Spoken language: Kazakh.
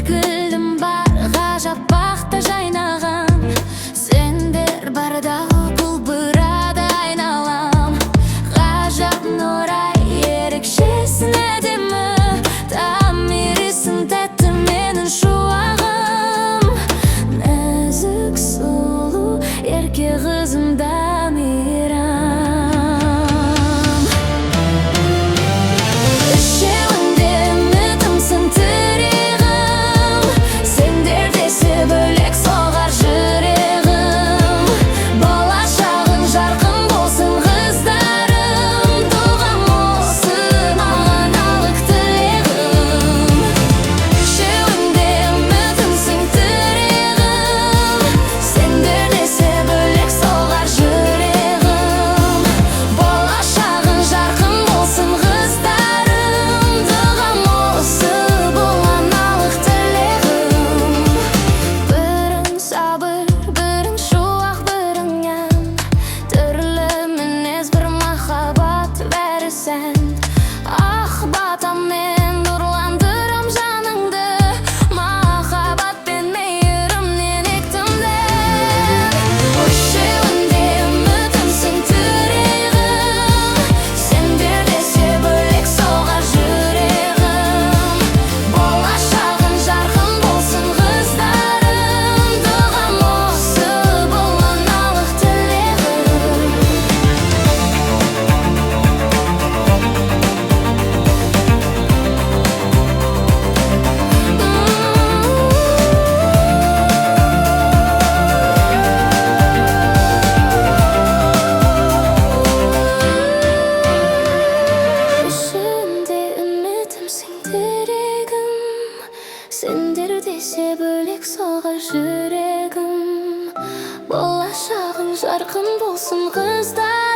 Gülüm бар, ғажап бақта жайнаған, сендер барда бұлбырады айналам. Ғажап нұрай ерекшесін әдемі, тамирисің тәтті менің шуағым. Нәзік сұлу ерке қызымда сендер десе бөлек соғар жүрегім. Болашағың жарқын болсын қыздар.